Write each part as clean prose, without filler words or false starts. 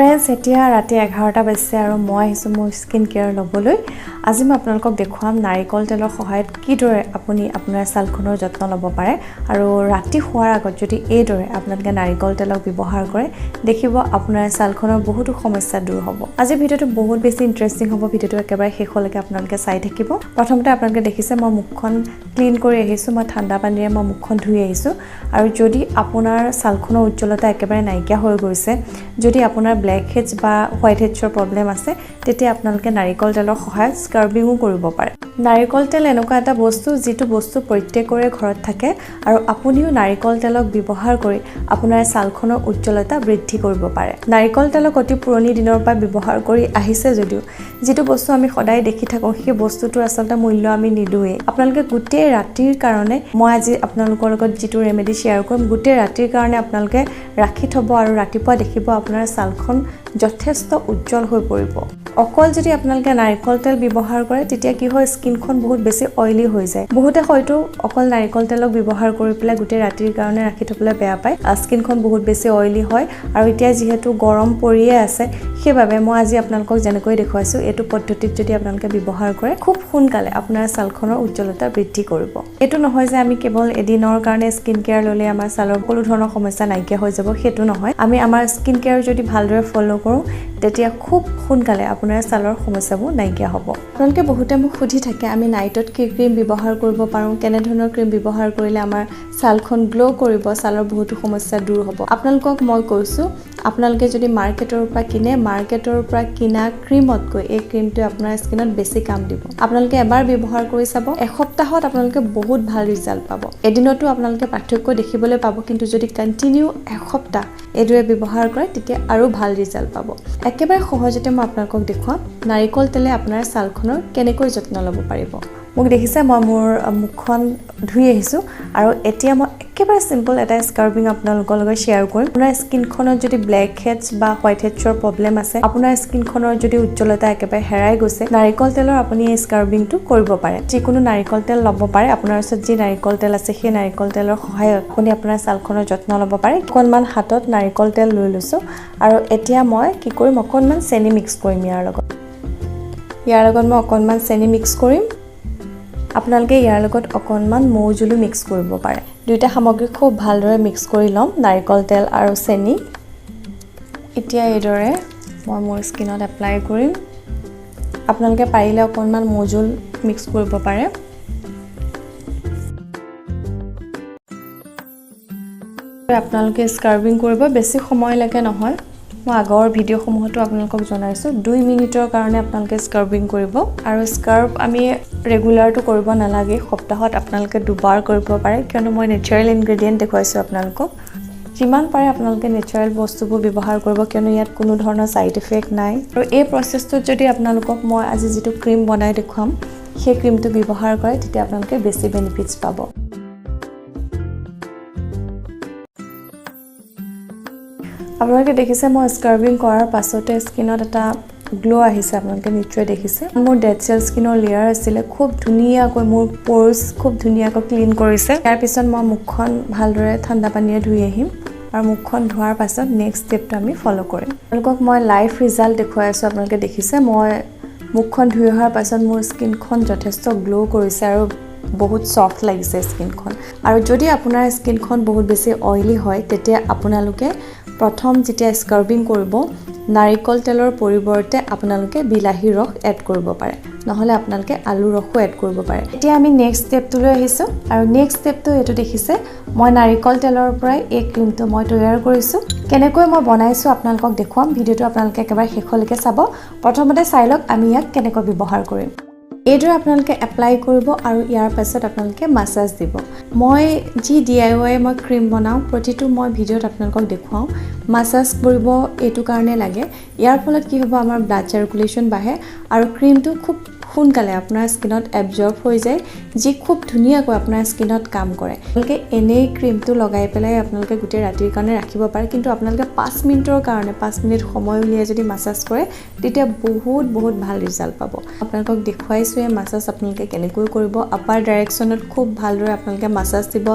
friends এতিয়া ৰাতি 11টা বাজিছে আৰু মই আহিছো মোৰ স্কিন কেয়াৰ লবলৈ আজি মই আপোনালোকক দেখুৱাম নাৰিকল তেলৰ সহায়ত কিদৰে আপুনি আপোনাৰ ছালখনৰ যত্ন ল'ব পাৰে আৰু ৰাতি শুৱাৰ আগত যদি এইদৰে আপোনালোকে নাৰিকল তেলক ব্যৱহাৰ কৰে দেখিব আপোনাৰ ছালখনৰ বহুতো সমস্যা দূৰ হ'ব আজি ভিডিওটো বহুত বেছি ইন্টাৰেষ্টিং হ'ব ভিডিওটো একেবাৰে শেষলৈকে আপোনালোকে চাই থাকিব প্ৰথমতে আপোনালোকে দেখিছে মই মুখখন ক্লিন কৰি আহিছো মই ঠাণ্ডা পানীৰে মই মুখখন ধুই আহিছো আৰু যদি আপোনাৰ ছালখনৰ উজ্জ্বলতা একেবাৰে নাইকিয়া হৈ গৈছে যদি আপোনাৰ ব্ল্যাক হেডছ বা হোৱাইট হেডছৰ প্ৰবলেম আছে তেতিয়া আপোনালোকে নাৰিকল তেলৰ সহায়ত স্কাৰ্বিংও কৰিব পাৰে নাৰিকল তেল এনেকুৱা এটা বস্তু যিটো বস্তু প্ৰত্যেকৰে ঘৰত থাকে আৰু আপুনিও নাৰিকল তেলক ব্যৱহাৰ কৰি আপোনাৰ ছালখনৰ উজ্জ্বলতা বৃদ্ধি কৰিব পাৰে নাৰিকল তেলক অতি পুৰণি দিনৰ পৰা ব্যৱহাৰ কৰি আহিছে যদিও যেটো বস্তু আমি সদায় দেখি থাকো সেই বস্তুটোৰ আচলতে মূল্য আমি নিদুৱে আপোনালোকে গোটেই ৰাতিৰ কাৰণে মই আজি আপোনালোকৰ লগত যেটো ৰেমেডি শেয়াৰ কৰিম গোটেই ৰাতিৰ কাৰণে আপোনালোকে ৰাখি থব আৰু ৰাতিপুৱা দেখিব আপোনাৰ ছালখন যথেষ্ট উজ্জ্বল হৈ পৰিব অকল যদি আপোনালোকে নাৰিকল তেল ব্যৱহাৰ কৰে তেতিয়া কি হয় স্কিনখন বহুত বেছি অইলি হৈ যায় বহুতে হয়তো অকল নাৰিকল তেলক ব্যৱহাৰ কৰি পেলাই গোটেই ৰাতিৰ কাৰণে ৰাখি থবলৈ বেয়া পায় স্কিনখন বহুত বেছি অইলি হয় আৰু এতিয়া যেহেতু গৰম পৰিয়ে আছে সেইবাবে মই আজি আপোনালোকক যেনেকৈ দেখুৱাইছো এটো পদ্ধতিত যদি আপোনালোকে ব্যৱহাৰ কৰে খুব সোনকালে আপোনাৰ ছালখনৰ উজ্জ্বলতা বৃদ্ধি কৰিব এটো নহয় যে আমি কেৱল এদিনৰ কাৰণে স্কিন কেয়াৰ ললে আমাৰ ছালৰ সকলো ধৰণৰ সমস্যা নাইকিয়া হৈ যাব হেতু নহয় আমি আমাৰ স্কিন কেয়াৰ যদি ভালদৰে ফলো কৰো তেতিয়া খুব সোনকালে আপোনাৰ ছালৰ সমস্যাবোৰ নাইকিয়া হ'ব আপোনালোকে বহুতে মোক সুধি থাকে আমি নাইটত কি ক্ৰীম ব্যৱহাৰ কৰিব পাৰোঁ কেনে ধৰণৰ ক্ৰীম ব্যৱহাৰ কৰিলে আমাৰ ছালখন গ্লো কৰিব ছালৰ বহুতো সমস্যা দূৰ হ'ব আপোনালোকক মই কৈছো আপোনালোকে যদি মাৰ্কেটৰ পৰা কিনা ক্ৰীমতকৈ এই ক্ৰীমটো আপোনাৰ স্কিনত বেছি কাম দিব আপোনালোকে এবাৰ ব্যৱহাৰ কৰি চাব এসপ্তাহত আপোনালোকে বহুত ভাল ৰিজাল্ট পাব এদিনতো আপোনালোকে পাৰ্থক্য দেখিবলৈ পাব কিন্তু যদি কন্টিনিউ এসপ্তাহ এদৰে ব্যৱহাৰ কৰে তেতিয়া আৰু ভাল ৰিজাল্ট পাব একেবাৰে সহজতে মই আপোনালোকক দেখুৱাম নাৰিকল তেলে আপোনাৰ ছালখনৰ কেনেকৈ যত্ন ল'ব পাৰিব মোক দেখিছে মই মোৰ মুখখন ধুই আহিছো আৰু এতিয়া মই একেবাৰে সিম্পল এটা স্কাৰ্বিং আপোনালোকৰ লগত শেয়াৰ কৰিম আপোনাৰ স্কিনখনত যদি ব্ল্যাক হেডছ বা হোৱাইট হেডছৰ প্ৰবলেম আছে আপোনাৰ স্কিনখনৰ যদি উজ্জ্বলতা একেবাৰে হেৰাই গৈছে নাৰিকল তেলৰ আপুনি এই স্কাৰ্বিংটো কৰিব পাৰে যিকোনো নাৰিকল তেল ল'ব পাৰে আপোনাৰ ওচৰত যি নাৰিকল তেল আছে সেই নাৰিকল তেলৰ সহায়ত আপুনি আপোনাৰ ছালখনৰ যত্ন ল'ব পাৰে অকণমান হাতত নাৰিকল তেল লৈ লৈছো আৰু এতিয়া মই কি কৰিম অকণমান চেনি মিক্স কৰিম ইয়াৰ লগত মই অকণমান চেনি মিক্স কৰিম আপোনালোকে ইয়াৰ লগত অকণমান মৌজুলি মিক্স কৰিব পাৰে দুইটা সামগ্ৰী খুব ভালদৰে মিক্স কৰি লম নাৰিকল তেল আৰু চেনি এতিয়া এইদৰে মই মোৰ স্কিনত এপ্লাই কৰিম আপোনালোকে পাৰিলে অকণমান মৌজুল মিক্স কৰিব পাৰে আপোনালোকে স্কাৰ্বিং কৰিব বেছি সময় লাগে নহয় মই আগৰ ভিডিঅ'সমূহতো আপোনালোকক জনাইছো 2 মিনিটৰ কাৰণে আপোনালোকে স্কাৰ্বিং কৰিব আৰু স্কাৰ্ব আমি ৰেগুলাৰটো কৰিব নালাগে সপ্তাহত আপোনালোকে দুবাৰ কৰিব পাৰে কিয়নো মই নেচাৰেল ইনগ্ৰেডিয়েন্ট দেখুৱাইছো আপোনালোকক যিমান পাৰে আপোনালোকে নেচাৰেল বস্তুবোৰ ব্যৱহাৰ কৰিব কিয়নো ইয়াত কোনো ধৰণৰ সাইড ইফেক্ট নাই আৰু এই প্ৰচেছটোত যদি আপোনালোকক মই আজি যেটো ক্ৰীম বনাই দেখুৱাম সেই ক্ৰীমটো ব্যৱহাৰ কৰে তেতিয়া আপোনালোকে বেছি বেনিফিটছ পাব আপোনালোকে দেখিছে মই স্কাৰ্বিং কৰাৰ পাছতে স্কিনত এটা গ্লো আহিছে আপোনালোকে নিশ্চয় দেখিছে মোৰ ডেড সেল স্কিনৰ লেয়াৰ আছিল খুব ধুনিয়াকৈ মোৰ প'ৰছ খুব ধুনিয়াকৈ ক্লিন কৰিছে ইয়াৰ পিছত মই মুখখন ভালদৰে ঠাণ্ডা পানীৰে ধুই আহিম আৰু মুখখন ধোৱাৰ পাছত নেক্সট ষ্টেপটো আমি ফলো কৰিম আপোনালোকক মই লাইভ ৰিজাল্ট দেখুৱাই আছো আপোনালোকে দেখিছে মই মুখখন ধুই অহাৰ পাছত মোৰ স্কিনখন যথেষ্ট গ্লো কৰিছে আৰু বহুত সফট লাগিছে স্কিনখন আৰু যদি আপোনাৰ স্কিনখন বহুত বেছি অইলি হয় তেতিয়া আপোনালোকে প্ৰথম যেতিয়া স্কাৰ্বিং কৰিব নাৰিকল তেলৰ পৰিৱৰ্তে আপোনালোকে বিলাহী ৰস এড কৰিব পাৰে নহলে আপোনালোকে আলু ৰসও এড কৰিব পাৰে এতিয়া আমি নেক্সট ষ্টেপটো লৈ আহিছো আৰু নেক্সট ষ্টেপটো এটো দেখিছে মই নাৰিকল তেলৰ পৰাই এই ক্ৰীমটো মই তৈয়াৰ কৰিছো কেনেকৈ মই বনাইছো আপোনালোকক দেখুৱাম ভিডিওটো আপোনালোকে একেবাৰে শেষলৈকে চাব প্ৰথমতে চাই লওক আমি ইয়াক কেনেকৈ ব্যৱহাৰ কৰিম এইদৰে আপোনালোকে এপ্লাই কৰিব আৰু ইয়াৰ পাছত আপোনালোকে মাসাজ দিব মই যি DIY মই ক্ৰীম বনাও প্ৰতিটো মই ভিডিওত আপোনালোকক দেখুৱাও মাসাজ কৰিব এটো কাৰণে লাগে ইয়াৰ ফলত কি হ'ব আমাৰ ব্লাড সাৰ্কুলেশন বাঢ়ে আৰু ক্ৰীমটো খুব সোনকালে আপোনাৰ স্কিনত এবজৰ্ব হৈ যায় যি খুব ধুনীয়াকৈ আপোনাৰ স্কিনত কাম কৰে আপোনালোকে এনেই ক্ৰীমটো লগাই পেলাই আপোনালোকে গোটেই ৰাতিৰ কাৰণে ৰাখিব পাৰে কিন্তু আপোনালোকে 5 মিনিটৰ কাৰণে 5 মিনিট সময় উলিয়াই যদি মাসাজ কৰে তেতিয়া বহুত ভাল ৰিজাল্ট পাব আপোনালোকক দেখুৱাইছো এই মাসাজ আপোনালোকে কেনেকৈ কৰিব আপাৰ ডাইৰেকচনত খুব ভালদৰে আপোনালোকে মাসাজ দিব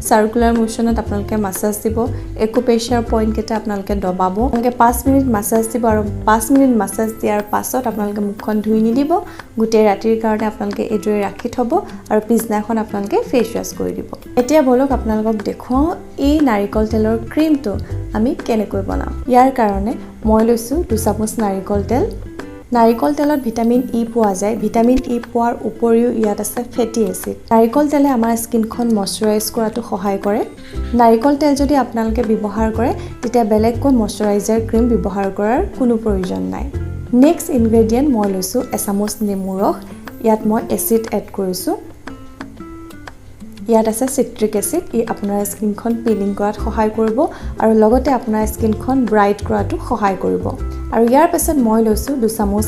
সাৰ্কুলাৰ মোচনত আপোনালোকে মাসাজ দিব একুপেচাৰ পইণ্ট কেটা আপোনালোকে দবাব আপোনালোকে 5 মিনিট মাসাজ দিব আৰু 5 মিনিট মাসাজ দিয়াৰ পাছত আপোনালোকে মুখখন ধুই নিদিব গোটেই ৰাতিৰ কাৰণে আপোনালোকে এদৰে ৰাখি থব আৰু পিছনাখন আপোনালোকে ফেস ওয়াশ কৰি দিব এতিয়া বলক আপোনালোকক দেখুৱাও এই নাৰিকল তেলৰ ক্ৰীমটো আমি কেনেকৈ বনাম ইয়াৰ কাৰণে মই লৈছো 2 চামুচ নাৰিকল তেল নাৰিকল তেলত ভিটামিন ই পোৱা যায় ভিটামিন ই পোৱাৰ উপৰিও ইয়াত আছে ফেটি এসিড নাৰিকল তেলে আমাৰ স্কিনখন ময়শ্চাৰাইজ কৰাটো সহায় কৰে নাৰিকল তেল যদি আপোনালোকে ব্যৱহাৰ কৰে তেতিয়া বেলেগকৈ ময়শ্চাৰাইজাৰ ক্ৰীম ব্যৱহাৰ কৰাৰ কোনো প্ৰয়োজন নাই নেক্সট ইনগ্ৰেডিয়েন্ট মই লৈছো 1 চামুচ নেমু ৰস ইয়াত মই এসিড এড কৰিছো ইয়াত আছে সিট্ৰিক এসিড ই আপোনাৰ স্কিনখন পিলিং কৰাত সহায় কৰিব আৰু লগতে আপোনাৰ স্কিনখন ব্ৰাইট কৰাটো সহায় কৰিব আৰু ইয়াৰ পাছত মই লৈছো 2 চামুচ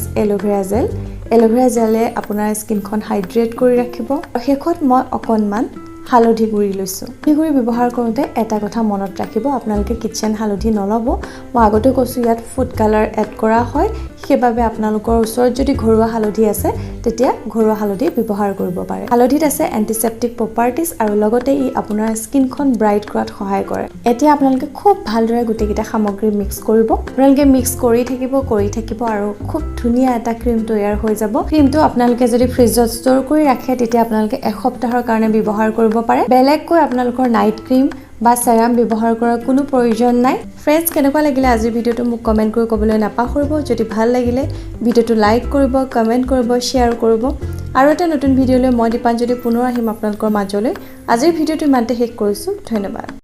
এলোভেৰা জেলে আপোনাৰ স্কিনখন হাইড্ৰেট কৰি ৰাখিব আৰু শেষত মই অকনমান হালধি গুৰি লৈছো এই গুৰি ব্যৱহাৰ কৰোতে এটা কথা মনত ৰাখিব আপোনালোকে কিচেন হালধি নলব মই আগতে কৈছো ইয়াত ফুড কালাৰ এড কৰা হয় সেইবাবে আপোনালোকৰ ওচৰত যদি ঘৰুৱা হালধি আছে তেতিয়া ঘৰুৱা হালধি ব্যৱহাৰ কৰিব পাৰে হালধিত আছে এন্টিসেপ্টিক প্ৰপাৰ্টিজ আৰু লগতে ই আপোনাৰ স্কিনখন ব্ৰাইট কৰাত সহায় কৰে এতিয়া আপোনালোকে খুব ভালদৰে গুটেকিটা সামগ্ৰী মিক্স কৰিব আপোনালোকে মিক্স কৰি থাকিব আৰু খুব ধুনীয়া এটা ক্ৰীম তৈয়াৰ হৈ যাব ক্ৰীমটো আপোনালোকে যদি ফ্ৰিজত ষ্টৰ কৰি ৰাখে তেতিয়া আপোনালোকে এসপ্তাহৰ কাৰণে ব্যৱহাৰ কৰিব পাৰে বেলেগকৈ আপোনালোকৰ নাইট ক্ৰীম বা সেৰাম ব্যৱহাৰ কৰাৰ কোনো প্ৰয়োজন নাই ফ্ৰেণ্ডছ কেনেকুৱা লাগিলে আজিৰ ভিডিওটো মোক কমেন্ট কৰি ক'বলৈ নাপাহৰিব যদি ভাল লাগিলে ভিডিওটো লাইক কৰিব কমেন্ট কৰিব শেয়াৰ কৰিব আৰু এটা নতুন ভিডিওলৈ মই দীপাঞ্জলি পুনৰ আহিম আপোনালোকৰ মাজলৈ আজিৰ ভিডিওটো ইমানতে শেষ কৰিছো ধন্যবাদ